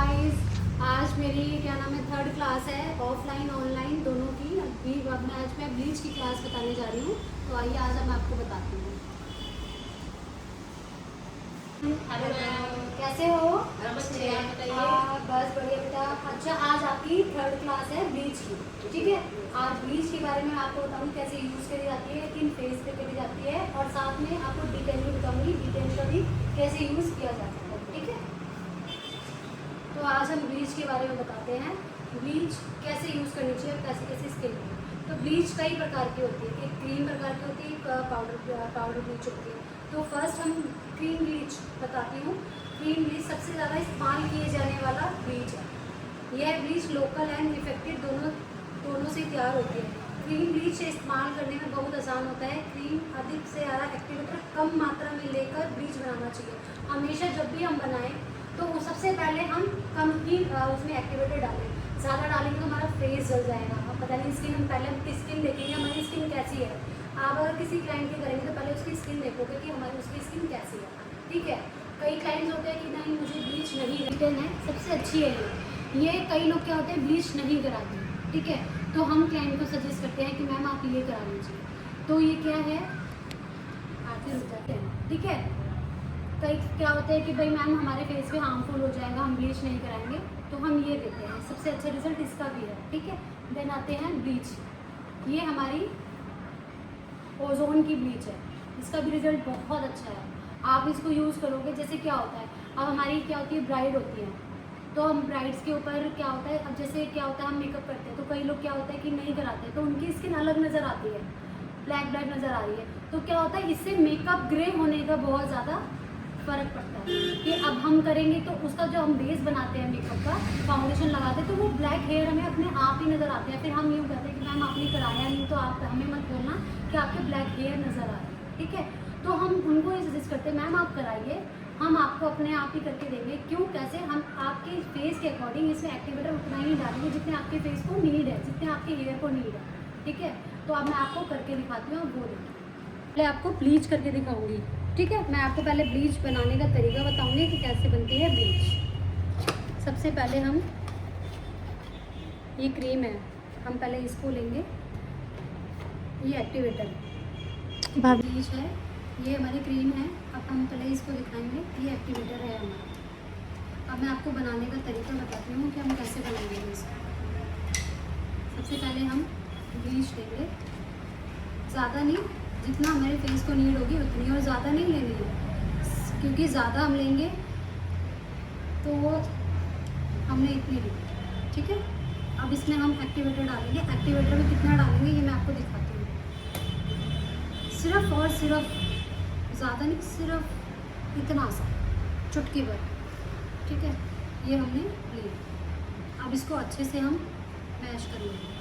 Guys, आज मेरी क्या नाम है थर्ड क्लास है, ऑफलाइन ऑनलाइन दोनों की। अभी अब मैं ब्लीच की क्लास बताने जा रही हूँ। तो आइए आज मैं आपको बताती हूँ। कैसे हो? नमस्ते, आप बताइए। बस बढ़िया बेटा। अच्छा, आज आपकी थर्ड क्लास है ब्लीच की, ठीक है। आज ब्लीच के बारे में आपको बताऊँगी कैसे यूज़ करी जाती है, किन फेस पे करी जाती है, और साथ में आपको डिटेल में बताऊँगी डिटेल का भी कैसे यूज़ किया जाता है, ठीक है। तो आज हम ब्लीच के बारे में बताते हैं, ब्लीच कैसे यूज़ करनी चाहिए और कैसे कैसे स्किन में। तो ब्लीच कई प्रकार की होती है, एक क्रीम प्रकार की होती है, एक पाउडर ब्लीच होती है। तो फर्स्ट हम क्रीम ब्लीच बताती हूँ। क्रीम ब्लीच सबसे ज़्यादा इस्तेमाल किए जाने वाला ब्लीच है। यह ब्लीच लोकल एंड इफेक्टिव दोनों से तैयार होती है। क्रीम ब्लीच से इस्तेमाल करने में बहुत आसान होता है। क्रीम अधिक से ज़्यादा एक्टिवेटर कम मात्रा में लेकर ब्लीच बनाना चाहिए। हमेशा जब भी हम बनाएं तो सबसे पहले हम कम ही उसमें एक्टिवेटर डालें। ज़्यादा डालेंगे तो हमारा फेस जल जाएगा। अब पता नहीं स्किन, हम पहले हम स्किन देखेंगे हमारी स्किन कैसी है। आप अगर किसी क्लाइंट की करेंगे तो पहले उसकी स्किन देखोगे कि हमारी उसकी स्किन कैसी है, ठीक है। कई क्लाइंट्स होते हैं कि नहीं मुझे ब्लीच नहीं रिटर्न है, सबसे अच्छी है ये। कई लोग क्या होते हैं ब्लीच नहीं कराते, ठीक है। तो हम क्लाइंट को सजेस्ट करते हैं कि मैम आप ये करा लीजिए। तो ये क्या है, आते रुक जाते हैं, ठीक है। कई क्या होता है कि भाई मैम हमारे फेस पे हार्मफुल हो जाएगा, हम ब्लीच नहीं कराएंगे, तो हम ये देते हैं। सबसे अच्छा रिजल्ट इसका भी है, ठीक है। देन आते हैं ब्लीच। ये हमारी ओजोन की ब्लीच है, इसका भी रिजल्ट बहुत अच्छा है। आप इसको यूज़ करोगे, जैसे क्या होता है, अब हमारी क्या होती है ब्राइड होती है, तो हम ब्राइड्स के ऊपर क्या होता है, अब जैसे क्या होता है हम मेकअप करते हैं तो कई लोग क्या होता है कि नहीं कराते, तो उनकी स्किन अलग नज़र आती है, ब्लैक ब्लैक नज़र आ रही है। तो क्या होता है, इससे मेकअप ग्रे होने का बहुत ज़्यादा फ़र्क पड़ता है कि अब हम करेंगे तो उसका जो हम बेस बनाते हैं मेकअप का, फाउंडेशन लगाते हैं, तो वो ब्लैक हेयर हमें अपने आप ही नज़र आते हैं। फिर हम यूँ कहते हैं कि मैम आपने कराया नहीं, तो आप हमें मत बोलना कि आपके ब्लैक हेयर नज़र आ रहे हैं, ठीक है। तो हम उनको ये सजेस्ट करते हैं मैम आप कराइए, हम आपको अपने आप ही करके देंगे। क्यों, कैसे, हम आपके फेस के अकॉर्डिंग इसमें एक्टिवेटर उतना ही डालेंगे जितने आपके फेस को नीड है, जितने आपके हेयर को नीड है, ठीक है। तो अब मैं आपको करके दिखाती हूँ, वो देखिए। पहले आपको ब्लीच करके दिखाऊंगी, ठीक है। मैं आपको पहले ब्लीच बनाने का तरीका बताऊंगी कि कैसे बनती है ब्लीच। सबसे पहले हम, ये क्रीम है, हम पहले इसको लेंगे, ये एक्टिवेटर ब्लीच है, ये हमारी क्रीम है। अब हम पहले इसको दिखाएंगे, ये एक्टिवेटर है हमारा। अब मैं आपको बनाने का तरीका बताती हूँ कि हम कैसे बनाएंगे इसको। सबसे पहले हम ब्लीच लेंगे, ज़्यादा नहीं, जितना हमारे फेस को नीड होगी उतनी, और ज़्यादा नहीं लेनी है, क्योंकि ज़्यादा हम लेंगे तो हमने इतनी ली, ठीक है। अब इसमें हम एक्टिवेटर डालेंगे। एक्टिवेटर में कितना डालेंगे ये मैं आपको दिखाती हूँ। सिर्फ और सिर्फ, ज़्यादा नहीं, सिर्फ इतना सा, चुटकी भर, ठीक है। ये हमने ली। अब इसको अच्छे से हम मैश कर लेंगे।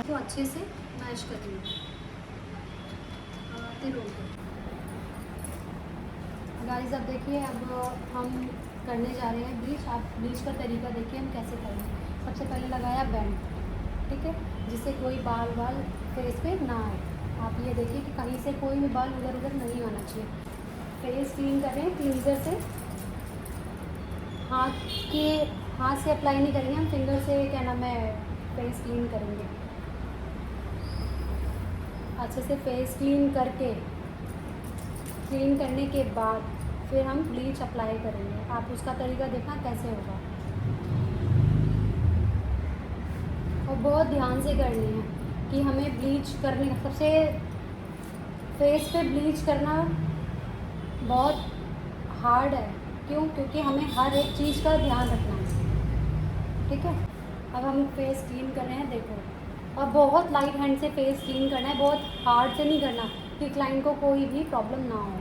तो अच्छे से मैश कर लेंगे। गाइस अब देखिए, अब हम करने जा रहे हैं ब्लीच। आप ब्लीच का तरीका देखिए हम कैसे करेंगे। सबसे पहले लगाया बैंड, ठीक है, जिससे कोई बाल फेस पे ना आए। आप ये देखिए कि कहीं से कोई भी बाल उधर उधर नहीं आना चाहिए। फेस क्लीन करें क्लींजर से, हाथ से अप्लाई नहीं करेंगे हम, फिंगर से क्या नाम है फेस क्लीन करेंगे। अच्छे से फेस क्लीन करने के बाद फिर हम ब्लीच अप्लाई करेंगे। आप उसका तरीका देखना कैसे होगा, और बहुत ध्यान से करनी है कि हमें ब्लीच करने, सबसे फेस पे ब्लीच करना बहुत हार्ड है। क्यों, क्योंकि हमें हर एक चीज़ का ध्यान रखना है, ठीक है। अब हम फेस क्लीन कर रहे हैं, देखो, और बहुत लाइट हैंड से फेस क्लीन करना है, बहुत हार्ड से नहीं करना कि क्लाइंट को कोई भी प्रॉब्लम ना हो।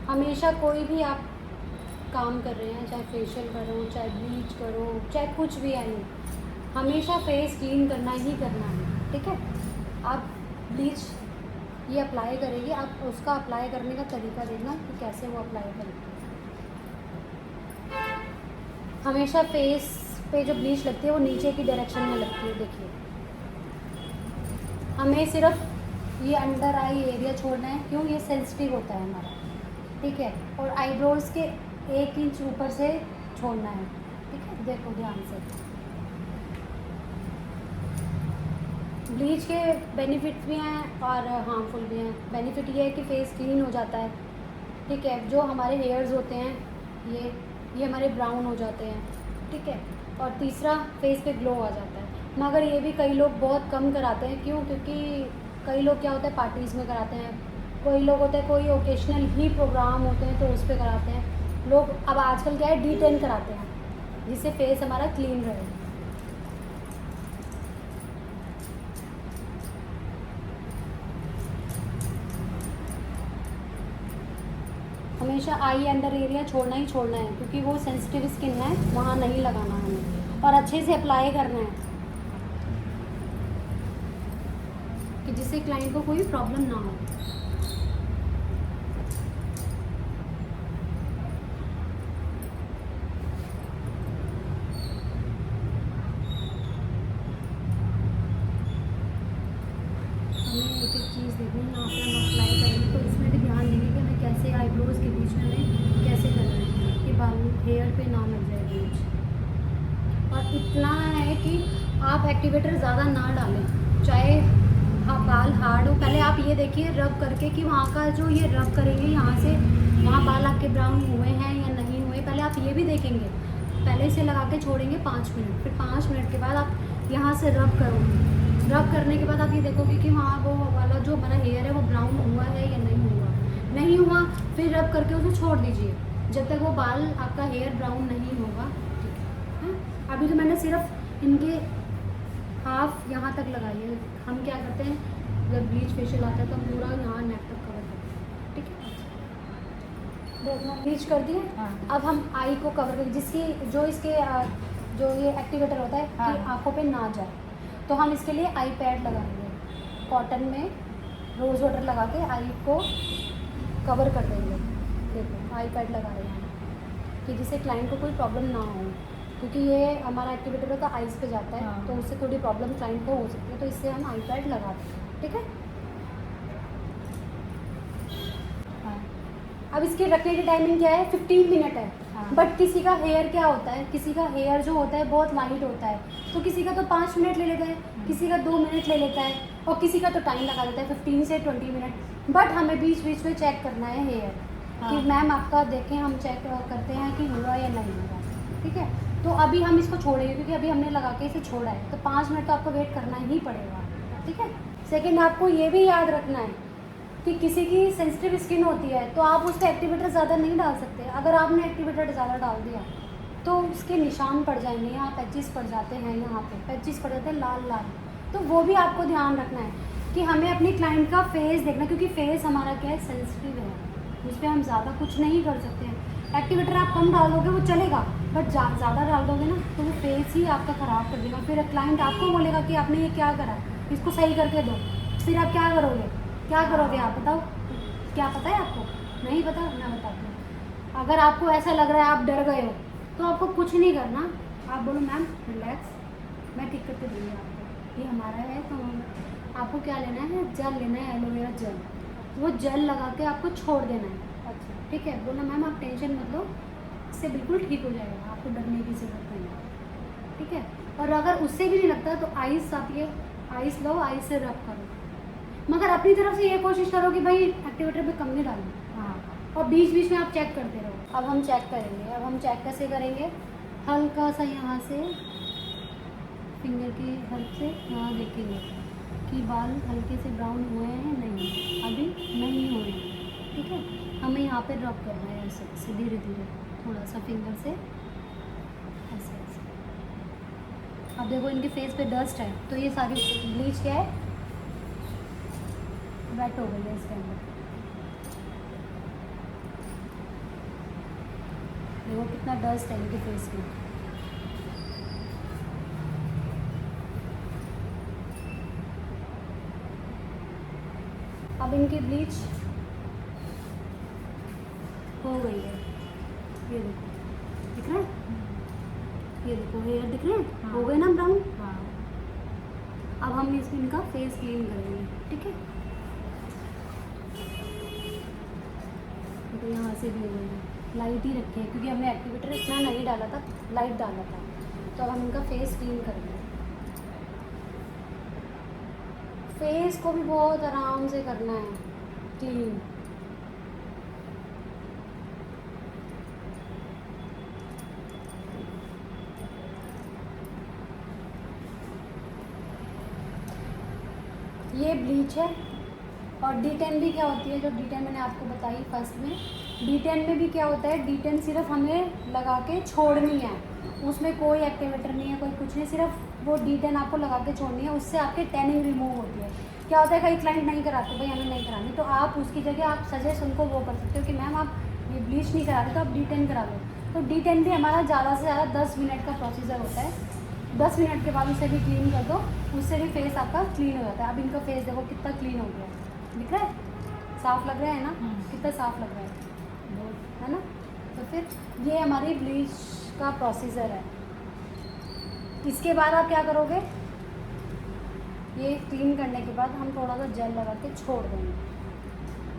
हमेशा कोई भी आप काम कर रहे हैं, चाहे फेशियल करो, चाहे ब्लीच करो, चाहे कुछ भी है, हमेशा फेस क्लीन करना ही करना है, ठीक है। आप ब्लीच ये अप्लाई करेंगे, आप उसका अप्लाई करने का तरीका देखना कि कैसे वो अप्लाई करेंगे। हमेशा फेस पे जो ब्लीच लगती है वो नीचे की डायरेक्शन में लगती है। देखिए, हमें सिर्फ ये अंडर आई एरिया छोड़ना है, क्यों? ये सेंसिटिव होता है हमारा, ठीक है। और आईब्रोज के 1 इंच ऊपर से छोड़ना है, ठीक है। देखो ध्यान से। ब्लीच के बेनिफिट्स भी हैं और हार्मफुल भी हैं। बेनिफिट ये है कि फेस क्लीन हो जाता है, ठीक है। जो हमारे हेयर्स होते हैं ये हमारे ब्राउन हो जाते हैं, ठीक है। और तीसरा, फेस पे ग्लो आ जाता है। मगर ये भी कई लोग बहुत कम कराते हैं, क्यों? क्योंकि कई लोग क्या होता है पार्टीज़ में कराते हैं, कोई लोग होते हैं कोई ओकेशनल ही प्रोग्राम होते हैं तो उस पर कराते हैं लोग। अब आजकल क्या है, D10 कराते हैं जिससे फेस हमारा क्लीन रहे। हमेशा आई अंडर एरिया छोड़ना ही छोड़ना है, क्योंकि वो सेंसिटिव स्किन है, वहाँ नहीं लगाना हमें, और अच्छे से अप्लाई करना है कि जिससे क्लाइंट को कोई प्रॉब्लम ना हो। हमें एक एक चीज़ देखनी है, यहाँ पे हम अप्लाई करेंगे तो इसमें भी ध्यान देंगे कि हमें कैसे आईब्रोज के बीच में हमें कैसे करना है कि बाल हेयर पे ना लग जाए ब्लीच। और इतना है कि आप एक्टिवेटर ज़्यादा ना डालें, चाहे हाँ बाल हार्ड हो। पहले आप ये देखिए रब करके कि वहाँ का जो ये रब करेंगे यहाँ से वहाँ बाल आपके ब्राउन हुए हैं या नहीं हुए, पहले आप ये भी देखेंगे। पहले इसे लगा के छोड़ेंगे 5 मिनट, फिर 5 मिनट के बाद आप यहाँ से रब करोगे। रब करने के बाद आप ये देखोगे कि वहाँ वो वाला जो हमारा हेयर है वो ब्राउन हुआ है या नहीं हुआ। नहीं हुआ फिर रब करके उसे छोड़ दीजिए जब तक वो बाल आपका हेयर ब्राउन नहीं होगा, ठीक है। अभी तो मैंने सिर्फ इनके हाफ यहाँ तक लगाई है। हम क्या करते हैं जब ब्लीच फेशियल आता है तो हम पूरा यहाँ नेक तक कवर करते हैं, ठीक है। देखना ब्लीच कर दिए। हाँ। अब हम आई को कवर करें, जिसकी जो इसके जो ये एक्टिवेटर होता है हाँ। कि आँखों पे ना जाए, तो हम इसके लिए आई पैड लगाएंगे। कॉटन में रोज़ वाटर लगा के आई को कवर कर देंगे। देखो आई पैड लगा रहे हैं कि जिससे क्लाइंट को कोई प्रॉब्लम ना हो, क्योंकि ये हमारा एक्टिवेटर होता है आइज़ पे जाता है। हाँ। तो उससे थोड़ी प्रॉब्लम क्लाइंट को हो सकती है, तो इससे हम आई पैड लगाते हैं, ठीक है। हाँ। अब इसके रखने की टाइमिंग क्या है, 15 मिनट है। हाँ। बट किसी का हेयर क्या होता है, किसी का हेयर जो होता है बहुत लाइट होता है, तो किसी का तो 5 मिनट ले लेता है, किसी का 2 मिनट ले लेता है, और किसी का तो टाइम लगा देता है 15 से 20 मिनट। बट हमें बीच बीच में चेक करना है हेयर हाँ। कि मैम आपका देखें, हम चेक करते हैं कि हुआ या नहीं हुआ, ठीक है। तो अभी हम इसको छोड़ेंगे क्योंकि अभी हमने लगा के इसे छोड़ा है, तो 5 मिनट तो आपको वेट करना ही पड़ेगा, ठीक है। सेकेंड, आपको ये भी याद रखना है कि किसी की सेंसिटिव स्किन होती है तो आप उस पर एक्टिवेटर ज़्यादा नहीं डाल सकते। अगर आपने एक्टिवेटर ज़्यादा डाल दिया तो उसके निशान पड़ जाएंगे, यहाँ पैचेस पड़ जाते हैं, यहाँ पे पैचेस पड़ जाते हैं लाल लाल। तो वो भी आपको ध्यान रखना है कि हमें अपनी क्लाइंट का फेस देखना, क्योंकि फेस हमारा क्या है, सेंसिटिव है, उस पर हम ज़्यादा कुछ नहीं कर सकते हैं। एक्टिवेटर आप कम डाल दोगे वो चलेगा, बट ज़्यादा डाल दोगे ना तो वो फेस ही आपका ख़राब कर देगा। फिर क्लाइंट आपको बोलेगा कि आपने ये क्या करा, इसको सही करके दो। फिर आप क्या करोगे, क्या करोगे आप बताओ? क्या पता है आपको? नहीं पता? मैं बताती हूँ। अगर आपको ऐसा लग रहा है आप डर गए हो तो आपको कुछ नहीं करना, आप बोलो मैम रिलैक्स, मैं ठीक करके दूँगी आपको, ये हमारा है। तो आपको क्या लेना है, जेल लेना है, एलोवेरा जेल। वो जेल लगा के आपको छोड़ देना है, अच्छा। ठीक है। बोला मैम आप टेंशन मत लो, इससे बिल्कुल ठीक हो जाएगा, आपको डरने की ज़रूरत नहीं है, ठीक है। और अगर उससे भी नहीं लगता तो आइस, आप ये आइस लो, आइस से रब करो, मगर अपनी तरफ से ये कोशिश करो कि भाई एक्टिवेटर पे कम नहीं डालना। हाँ। और बीच बीच में आप चेक करते रहो। अब हम चेक करेंगे। अब हम चेक कैसे करेंगे, हल्का सा यहाँ से फिंगर की हेल्प से यहाँ देखेंगे कि बाल हल्के से ब्राउन हुए हैं नहीं, अभी नहीं हुए हैं, ठीक है। हमें यहाँ पे रब करना है ऐसे धीरे धीरे, थोड़ा सा फिंगर से ऐसे ऐसे। अब देखो इनके फेस पे डस्ट है तो ये सारी ब्लीच क्या है, वेट हो गई है इसके अंदर। देखो कितना डस्ट है इनके फेस में। अब इनकी ब्लीच हो गई है, ये देखो दिख रहा है, ये देखो हेयर दिख रहे हैं, हाँ। हो गए ना ब्राउन। हाँ। अब हम इनका फेस क्लीन करेंगे, ठीक है। लाइट ही रखे हैं क्योंकि हमने एक्टिवेटर इतना नहीं डाला था, लाइट डाला था। तो अब हम इनका फेस क्लीन करेंगे। फेस को भी बहुत आराम से करना है क्लीन। ये ब्लीच है और D10 भी क्या होती है, जो D10 मैंने आपको बताई फर्स्ट में। D10 में भी क्या होता है, D10 सिर्फ हमें लगा के छोड़नी है, उसमें कोई एक्टिवेटर नहीं है, कोई कुछ नहीं, सिर्फ वो D10 आपको लगा के छोड़नी है, उससे आपके टैनिंग रिमूव होती है। क्या होता है कई क्लाइंट नहीं कराते, भाई हमें नहीं करानी, तो आप उसकी जगह आप सजेस्ट उनको वो कर सकते हो कि मैम आप ये ब्लीच नहीं करा रहे तो आप D10 करा लो। तो D10 भी हमारा ज़्यादा से ज़्यादा 10 मिनट का प्रोसीजर होता है। 10 मिनट के बाद उसे भी क्लीन कर दो, उससे भी फेस आपका क्लीन हो जाता है। अब इनका फेस देखो कितना क्लीन हो गया, दिख रहा है, साफ़ लग रहा है ना, कितना साफ़ लग रहा है ना। तो फिर ये हमारी ब्लीच का प्रोसीजर है। इसके बाद आप क्या करोगे, ये क्लीन करने के बाद हम थोड़ा सा जेल लगा के छोड़ देंगे।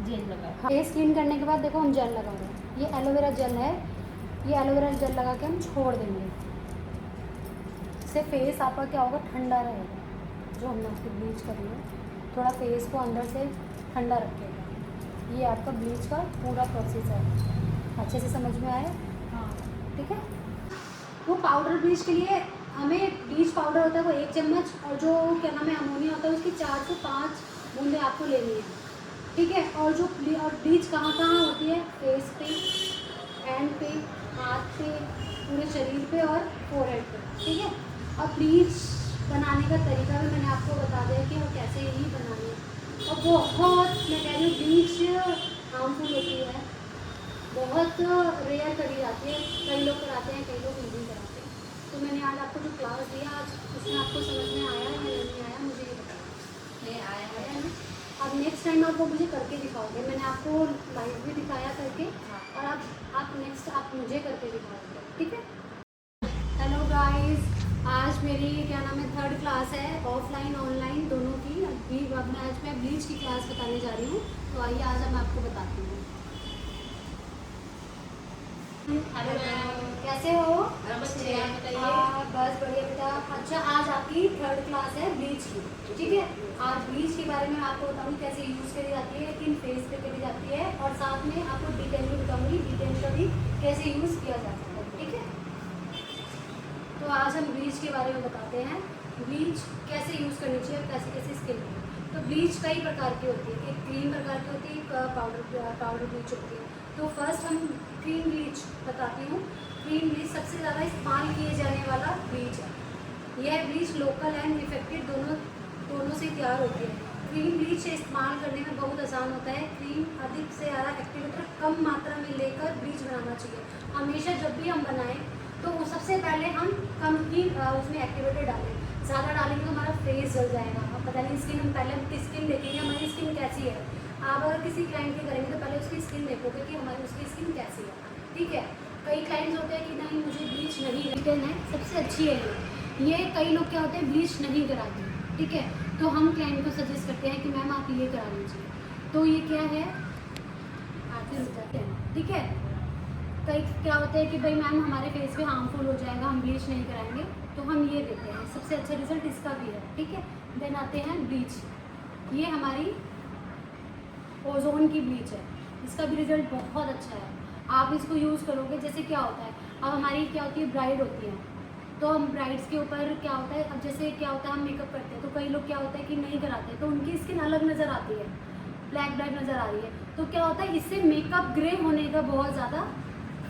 जेल लगा फेस क्लीन करने के बाद देखो हम जेल लगा रहे हैं, ये एलोवेरा जेल है, ये एलोवेरा जेल लगा के हम छोड़ देंगे। इससे फेस आपका क्या होगा, ठंडा रहेगा। जो हमने आपकी ब्लीच करी है थोड़ा फेस को अंदर से ठंडा रखेगा। ये आपका ब्लीच का पूरा प्रोसेस है, अच्छे से समझ में आए? हाँ। ठीक है। वो पाउडर ब्लीच के लिए हमें ब्लीच पाउडर होता है वो 1 चम्मच, और जो क्या नाम है अमोनिया होता है उसकी 4 से 5 बूंदें आपको लेनी है। ठीक है। और जो ब्लीच कहाँ कहाँ होती है, फेस पे, हैंड पे, हाथ पे, पूरे शरीर पे और फोरहेड पे। ठीक है। और ब्लीच बनाने का तरीका भी मैंने आपको बता दिया कि वो कैसे ही बनानी है। और बहुत, मैं कह रही हूँ, ब्लीच हार्मफुल होती है, बहुत रेयर करी जाती है, कई लोग कराते हैं, कई लोग नहीं कराते। तो मैंने आज आपको जो क्लास दिया, आज उसमें आपको समझ में आया या नहीं आया, मुझे ये बताओ। नहीं आया है ना। अब नेक्स्ट टाइम आप वो मुझे करके दिखाओगे, मैंने आपको लाइव भी दिखाया करके, और आप नेक्स्ट आप मुझे करके दिखाओगे। ठीक है। हेलो गाइस, आज मेरी क्या नाम है 3rd क्लास है, ऑफलाइन ऑनलाइन दोनों की। अभी अब आज मैं ब्लीच की क्लास बताने जा रही हूँ, तो आइए आज मैं आपको बताती हूँ। हेलो मैम, कैसे हो? बच्चे आप बताइए। बस बढ़िया बेटा। अच्छा, आज आपकी 3rd क्लास है ब्लीच की। ठीक है। आज ब्लीच के बारे में आपको बताऊंगी कैसे यूज़ करी जाती है, किन फेस पे करी जाती है, और साथ में आपको D10 भी बताऊंगी, D10 का भी कैसे यूज़ किया जाता है। ठीक है। तो आज हम ब्लीच के बारे में बताते हैं, ब्लीच कैसे यूज़ करनी चाहिए और कैसे कैसे स्किन में। तो ब्लीच कई प्रकार की होती है, एक क्रीम प्रकार की होती है, एक पाउडर ब्लीच होती है। तो फर्स्ट हम क्रीम ब्लीच बताती हूँ। क्रीम ब्लीच सबसे ज़्यादा इस्तेमाल किए जाने वाला ब्लीच है। यह ब्लीच लोकल एंड इफेक्टिव दोनों से तैयार होती है। क्रीम ब्लीच से इस्तेमाल करने में बहुत आसान होता है। क्रीम अधिक से ज़्यादा एक्टिवेटर कम मात्रा में लेकर ब्लीच बनाना चाहिए। हमेशा जब भी हम बनाएं तो वो सबसे पहले हम कम ही उसमें एक्टिवेटर डालें। ज़्यादा डालेंगे तो हमारा फेस जल जाएगा। अब पता नहीं स्किन, हम पहले उनकी स्किन देखेंगे हमारी स्किन कैसी है। आप अगर किसी क्लाइंट की करेंगे तो पहले उसकी स्किन देखोगे कि हमारी उसकी स्किन कैसी है। ठीक है। कई क्लाइंट्स होते हैं कि नहीं मुझे ब्लीच नहीं, रिटर्न है सबसे अच्छी है ये कई लोग क्या होते हैं ब्लीच नहीं कराते। ठीक है। तो हम क्लाइंट को सजेस्ट करते हैं कि मैम आप ये करा लीजिए। तो ये क्या है, आते जाते हैं। ठीक है। कई क्या होता है कि भाई मैम हमारे फेस पे हार्मफुल हो जाएगा, हम ब्लीच नहीं कराएंगे, तो हम ये देते हैं। सबसे अच्छा रिजल्ट इसका भी है। ठीक है। देन आते हैं ब्लीच, ये हमारी ओजोन की ब्लीच है, इसका भी रिजल्ट बहुत अच्छा है। आप इसको यूज़ करोगे, जैसे क्या होता है, अब हमारी क्या होती है ब्राइड होती है, तो हम ब्राइड्स के ऊपर क्या होता है, अब जैसे क्या होता है हम मेकअप करते हैं तो कई लोग क्या होता है कि नहीं कराते, तो उनकी स्किन अलग नज़र आती है, ब्लैक ब्लैक नज़र आ रही है। तो क्या होता है इससे मेकअप ग्रे होने का बहुत ज़्यादा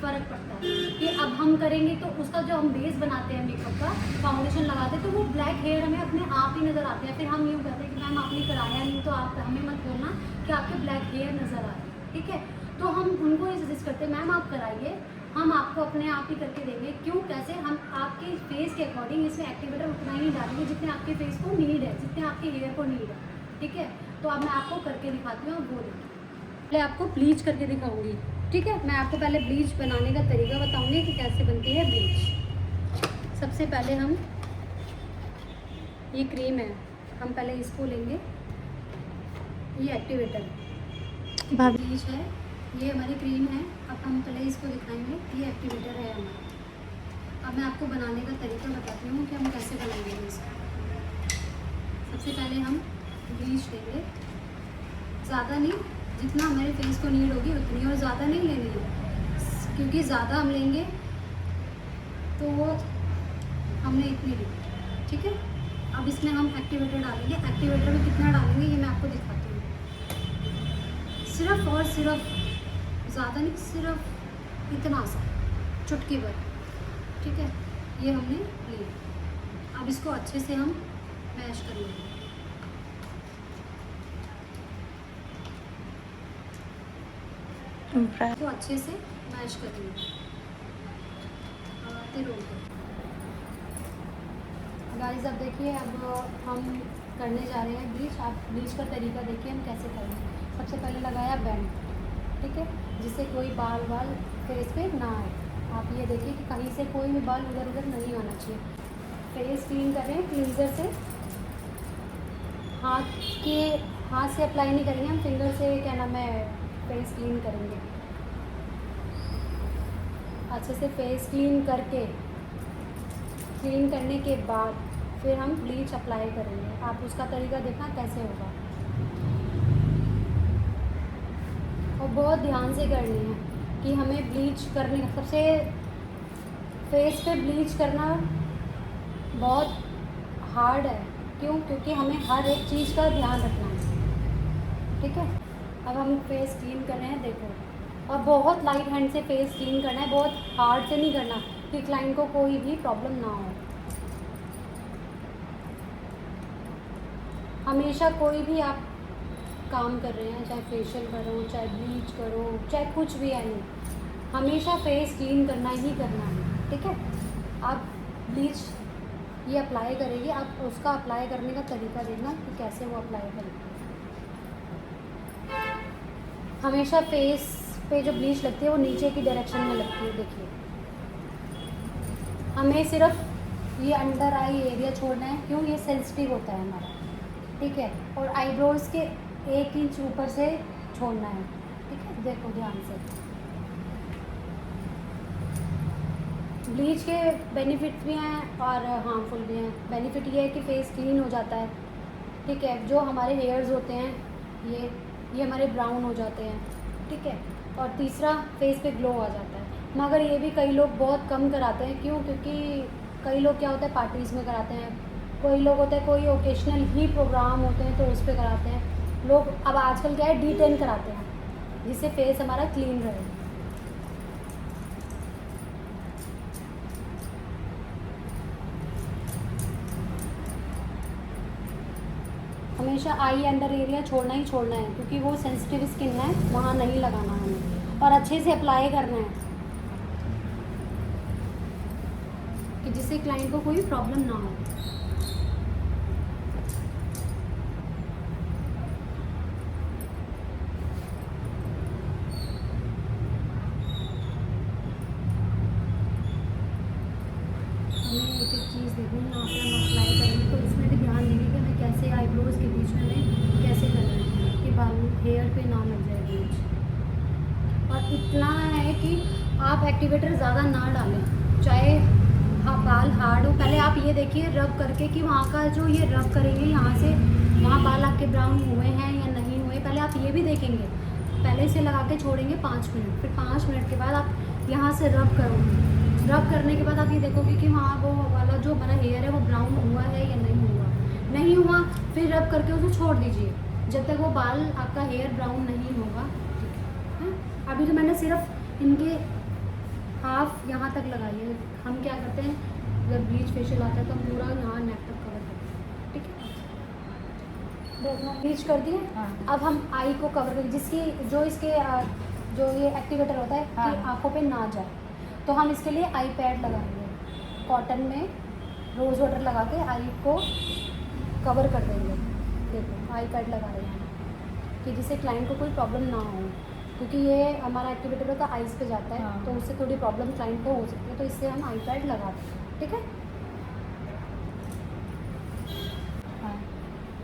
फ़र्क पड़ता है कि अब हम करेंगे तो उसका जो हम बेस बनाते हैं मेकअप का, फाउंडेशन लगाते हैं, तो वो ब्लैक हेयर हमें अपने आप ही नज़र आते हैं। फिर हम यूँ कहते हैं कि मैम आपने कराया नहीं, तो आप हमें मत बोलना कि आपके ब्लैक हेयर नज़र आ रहे हैं। ठीक है। तो हम उनको ये सजेस्ट करते हैं मैम आप कराइए, हम आपको अपने आप ही करके देंगे। क्यों, कैसे, हम आपके फेस के अकॉर्डिंग इसमें एक्टिवेटर उतना ही डालेंगे जितने आपके फेस को नीड है, जितने आपके हेयर को नीड है। ठीक है। तो अब मैं आपको करके दिखाती हूँ, वो देखिए। पहले आपको ब्लीच करके दिखाऊंगी। ठीक है। मैं आपको पहले ब्लीच बनाने का तरीका बताऊंगी कि कैसे बनती है ब्लीच। सबसे पहले हम, ये क्रीम है, हम पहले इसको लेंगे, ये एक्टिवेटर ब्लीच है, ये हमारी क्रीम है। अब हम पहले इसको दिखाएंगे। ये एक्टिवेटर है हमारा। अब मैं आपको बनाने का तरीका बताती हूँ कि हम कैसे बनाएंगे इसको। सबसे पहले हम ब्लीच लेंगे, ज़्यादा नहीं, जितना हमारे फेस को नीड होगी उतनी, और ज़्यादा नहीं लेनी है क्योंकि ज़्यादा हम लेंगे तो वो हमने इतनी ली, ठीक है। अब इसमें हम एक्टिवेटर डालेंगे। एक्टिवेटर में कितना डालेंगे ये मैं आपको दिखाती हूँ। सिर्फ और सिर्फ, ज़्यादा नहीं, सिर्फ इतना सा, चुटकी भर, ठीक है। ये हमने लिया। अब इसको अच्छे से हम मैश कर लेंगे। इसको अच्छे से मैश कर लेंगे। गाइस अब देखिए, अब हम करने जा रहे हैं ब्लीच। आप ब्लीच का तरीका देखिए हम कैसे करेंगे। सबसे पहले लगाया बैंड, ठीक है, जिससे कोई बाल फेस पे ना आए। आप ये देखिए कि कहीं से कोई भी बाल इधर उधर नहीं आना चाहिए। फेस क्लीन करें क्लींजर से, हाथ से अप्लाई नहीं करेंगे हम, फिंगर से क्या नाम है फेस क्लीन करेंगे। अच्छे से फेस क्लीन करने के बाद फिर हम ब्लीच अप्लाई करेंगे। आप उसका तरीका देखना कैसे होगा, और बहुत ध्यान से करनी है कि हमें ब्लीच करने का, सबसे फेस पे ब्लीच करना बहुत हार्ड है। क्यों? क्योंकि हमें हर एक चीज़ का ध्यान रखना है, ठीक है। अब हम फेस क्लीन कर रहे हैं, देखो, और बहुत लाइट हैंड से फेस क्लीन करना है, बहुत हार्ड से नहीं करना कि क्लाइंट को कोई भी प्रॉब्लम ना हो। हमेशा कोई भी आप काम कर रहे हैं, चाहे फेशियल करो, चाहे ब्लीच करो, चाहे कुछ भी है, नहीं, हमेशा फेस क्लीन करना ही करना है, ठीक है। आप ब्लीच ये अप्लाई करेंगे, आप उसका अप्लाई करने का तरीका देखना कि कैसे वो अप्लाई करेंगे। हमेशा फेस पे जो ब्लीच लगती है वो नीचे की डायरेक्शन में लगती है, देखिए। हमें सिर्फ ये अंडर आई एरिया छोड़ना है, क्यों? ये सेंसिटिव होता है हमारा, ठीक है। और आईब्रोज के 1 इंच ऊपर से छोड़ना है, ठीक है। देखो ध्यान से। ब्लीच के बेनिफिट भी हैं और हार्मफुल भी हैं। बेनिफिट ये है कि फेस क्लीन हो जाता है, ठीक है। जो हमारे हेयर्स होते हैं ये हमारे ब्राउन हो जाते हैं, ठीक है। और तीसरा, फेस पे ग्लो आ जाता है। मगर ये भी कई लोग बहुत कम कराते हैं, क्यों? क्योंकि कई लोग क्या होता है पार्टीज़ में कराते हैं, कोई लोग होता है कोई ओकेशनल ही प्रोग्राम होते हैं तो उस पर कराते हैं लोग। अब आजकल क्या है, D10 कराते हैं जिससे फेस हमारा क्लीन रहे। हमेशा आई अंडर एरिया छोड़ना ही छोड़ना है, क्योंकि वो सेंसिटिव स्किन है, वहाँ नहीं लगाना है हमें, और अच्छे से अप्लाई करना है कि जिससे क्लाइंट को कोई प्रॉब्लम ना हो। हमें एक एक चीज़ देखनी है, यहाँ पे हम अप्लाई करेंगे तो इसमें भी ध्यान देंगे कि हमें कैसे आईब्रोज के बीच में हमें कैसे करना है कि बाल हेयर पे ना लग जाए ब्लीच। और इतना है कि आप एक्टिवेटर ज़्यादा ना डालें, चाहे बाल हार्ड हो। पहले आप ये देखिए रब करके कि वहाँ का जो ये रब करेंगे यहाँ से, वहाँ बाल आपके ब्राउन हुए हैं या नहीं हुए, पहले आप ये भी देखेंगे। पहले से लगा के छोड़ेंगे 5 मिनट, फिर 5 मिनट के बाद आप यहाँ से रब करोगे। रब करने के बाद आप ये देखोगे कि वहाँ वो वाला जो हमारा हेयर है वो ब्राउन हुआ है या नहीं हुआ, फिर रब करके उसे छोड़ दीजिए जब तक वो बाल आपका हेयर ब्राउन नहीं होगा, ठीक है। अभी तो मैंने सिर्फ इनके हाफ यहाँ तक लगाई है। हम क्या करते हैं, जब ब्लीच फेशियल आता है तो हम पूरा यहाँ नेक तक कवर करते हैं, ठीक है। देखो ब्लीच कर दिए। हाँ। अब हम आई को कवर करें, जिसकी जो इसके जो ये एक्टिवेटर होता है हाँ। कि आँखों पे ना जाए, तो हम इसके लिए आई पैड लगाएंगे। कॉटन में रोज़ वाटर लगा के आई को कवर कर देंगे। देखो आई पैड लगा रहे हैं कि जिससे क्लाइंट को कोई प्रॉब्लम ना हो, क्योंकि ये हमारा एक्टिवेटर होता है आइज़ पे जाता है, हाँ। तो उससे थोड़ी प्रॉब्लम क्लाइंट को हो सकती है, तो इससे हम आई पैड लगा दें, ठीक है। हाँ।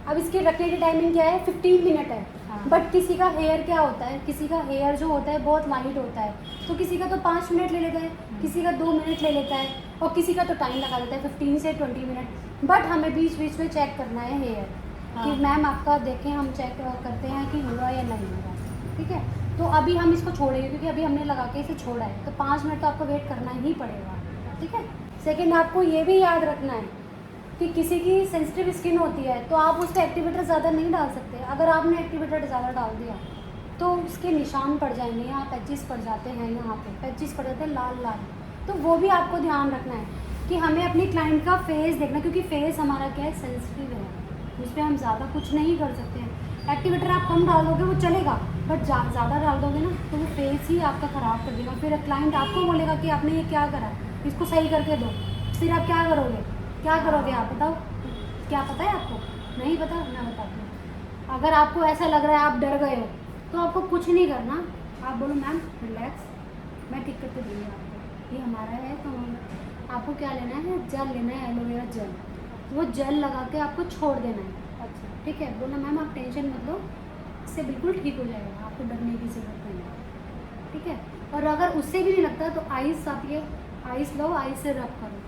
अब इसके रखने की टाइमिंग क्या है, 15 मिनट है। हाँ। बट किसी का हेयर क्या होता है, किसी का हेयर जो होता है बहुत लाइट होता है, तो किसी का तो 5 मिनट ले लेता है, किसी का 2 मिनट ले लेता है, और किसी का तो टाइम लगा देता है 15 से 20 मिनट। बट हमें बीच बीच में चेक करना है हेयर हाँ। कि मैम आपका देखें, हम चेक करते हैं कि हुआ या नहीं हुआ, ठीक है। तो अभी हम इसको छोड़ेंगे क्योंकि अभी हमने लगा के इसे छोड़ा है, तो 5 मिनट तो आपको वेट करना ही पड़ेगा, ठीक है। सेकेंड, आपको ये भी याद रखना है कि किसी की सेंसिटिव स्किन होती है तो आप उस पर एक्टिवेटर ज़्यादा नहीं डाल सकते। अगर आपने एक्टिवेटर ज़्यादा डाल दिया तो उसके निशान पड़ जाएंगे, यहाँ पैचेस पड़ जाते हैं, यहाँ पे पैचेस पड़ जाते हैं लाल लाल। तो वो भी आपको ध्यान रखना है कि हमें अपनी क्लाइंट का फेस देखना, क्योंकि फेस हमारा क्या है, सेंसिटिव है, उस पर हम ज़्यादा कुछ नहीं कर सकते हैं। एक्टिवेटर आप कम डाल दोगे वो चलेगा, बट ज़्यादा डाल दोगे ना तो वो फेस ही आपका ख़राब कर देगा। फिर क्लाइंट आपको बोलेगा कि आपने ये क्या करा, इसको सही करके दो। फिर आप क्या करोगे, क्या करोगे आप बताओ, क्या पता है आपको? नहीं पता, मैं बताती हूँ। अगर आपको ऐसा लग रहा है आप डर गए हो तो आपको कुछ नहीं करना, आप बोलो मैम रिलैक्स, मैं ठीक करके दूँगी आपको, ये हमारा है। तो आपको क्या लेना है, जल लेना है, एलोवेरा जल, वो जल लगा के आपको छोड़ देना है, अच्छा ठीक है। बोला मैम आप टेंशन मत लो, इससे बिल्कुल ठीक हो जाएगा, आपको डरने की ज़रूरत नहीं है, ठीक है। और अगर उससे भी नहीं लगता तो आइस, आप ये आइस लो, आइस से रब करो,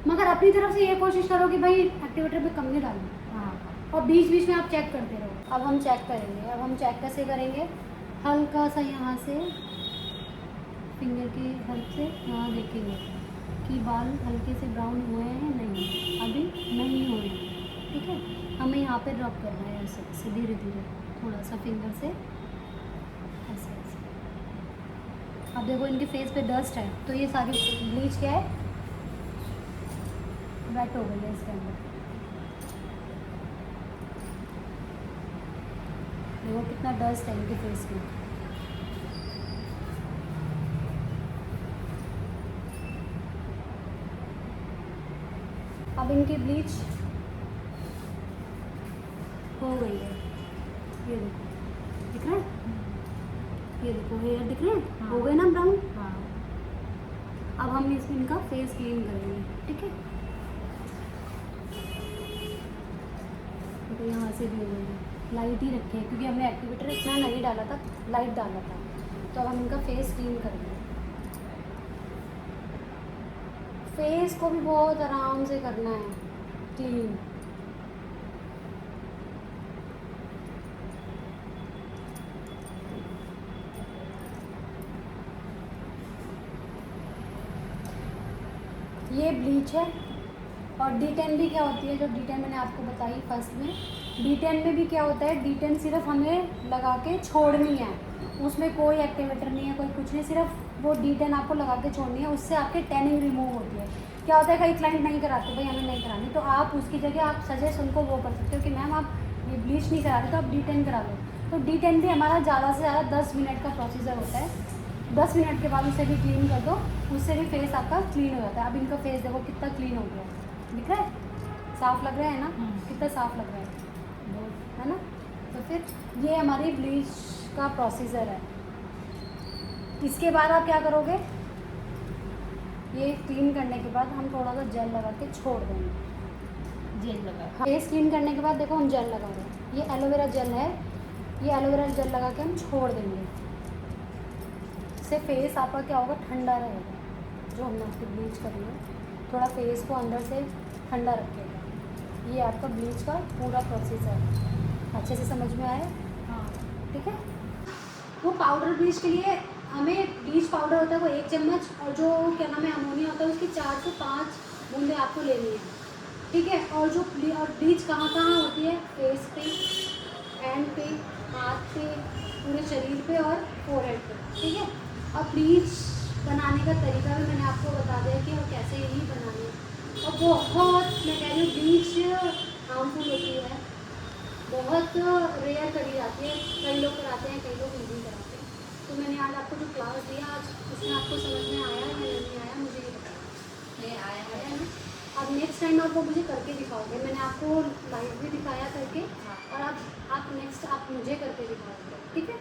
मगर अपनी तरफ से ये कोशिश करो कि भाई एक्टिवेटर पे कम नहीं डालना, हाँ। और बीच बीच में आप चेक करते रहो। अब हम चेक करेंगे, अब हम चेक कैसे करेंगे, हल्का सा यहाँ से फिंगर की हेल्प से यहाँ देखेंगे कि बाल हल्के से ब्राउन हुए हैं नहीं, अभी नहीं हुए हैं, ठीक है। हमें यहाँ पे रब करना है ऐसे धीरे धीरे, थोड़ा सा फिंगर से ऐसे ऐसे। अब देखो इनके फेस पे डस्ट है तो ये सारी ब्लीच क्या है, वेट हो गई है इसके अंदर। देखो कितना डस्ट है इनके फेस में। अब इनकी ब्लीच हो गई है, ये देखो दिख रहा है, ये देखो हेयर दिख रहे हैं, हाँ। हो गए ना ब्राउन। हाँ। अब हम इसमें इनका फेस क्लीन करेंगे, ठीक है। तो यहाँ से भी हो गई है, लाइट ही रखे क्योंकि हमने एक्टिवेटर इतना नहीं डाला था, लाइट डाला था। तो अब हम इनका फेस क्लीन करेंगे। फेस को भी बहुत आराम से करना है क्लीन। ये ब्लीच है, और D10 भी क्या होती है, जो D10 मैंने आपको बताई फर्स्ट में। D10 में भी क्या होता है, D10 सिर्फ हमें लगा के छोड़नी है, उसमें कोई एक्टिवेटर नहीं है, कोई कुछ नहीं, सिर्फ वो D10 आपको लगा के छोड़नी है, उससे आपके टैनिंग रिमूव होती है। क्या होता है कई क्लाइंट नहीं कराते, भाई हमें नहीं करानी, तो आप उसकी जगह आप सजेस्ट उनको वो कर सकते हो कि मैम आप ये ब्लीच नहीं करा रहे तो आप D10 करा लो। तो D10 भी हमारा ज़्यादा से ज़्यादा 10 मिनट का प्रोसीजर होता है, 10 मिनट के बाद उसे भी क्लीन कर दो, उससे भी फेस आपका क्लीन हो जाता है। अब इनका फेस देखो कितना क्लीन हो गया, दिख रहा है, साफ़ लग रहा है ना, कितना साफ़ लग रहा है ना। तो फिर ये हमारी ब्लीच का प्रोसीजर है। इसके बाद आप क्या करोगे, ये क्लीन करने के बाद हम थोड़ा सा जेल लगा के छोड़ देंगे, जेल लगा। फेस क्लीन करने के बाद देखो हम जेल लगा रहे हैं, ये एलोवेरा जेल है, ये एलोवेरा जेल लगा के हम छोड़ देंगे। इससे फेस आपका क्या होगा, ठंडा रहेगा, जो हमने आपकी ब्लीच करी है, थोड़ा फेस को अंदर से ठंडा रखेगा। ये आपका ब्लीच का पूरा प्रोसेस है, अच्छे से समझ में आया? हाँ। ठीक है। वो पाउडर ब्लीच के लिए हमें ब्लीच पाउडर होता है वो 1 चम्मच, और जो क्या नाम है अमोनिया होता है उसकी 4 से 5 बूंदें आपको लेनी है, ठीक है। और जो ब्लीच कहाँ कहाँ होती है, फेस पे, हैंड पे, हाथ पे, पूरे शरीर पे और फोरहेड पे, ठीक है। और ब्लीच बनाने का तरीका भी मैंने आपको बता दिया कि और कैसे ही बनानी है। और बहुत, मैं कह रही हूँ ब्लीच हार्मफुल होती है, बहुत रेयर करी जाती है, कई लोग कराते हैं, कई लोग नहीं कराते। तो मैंने आज आपको जो क्लास दिया आज उसमें आपको समझ में आया या नहीं आया, मुझे ये बताया। ये आया आया है। ना। अब नेक्स्ट टाइम आप वो मुझे करके दिखाओगे, मैंने आपको लाइव भी दिखाया करके, हाँ। और अब आप नेक्स्ट आप मुझे करके दिखाओगे, ठीक है।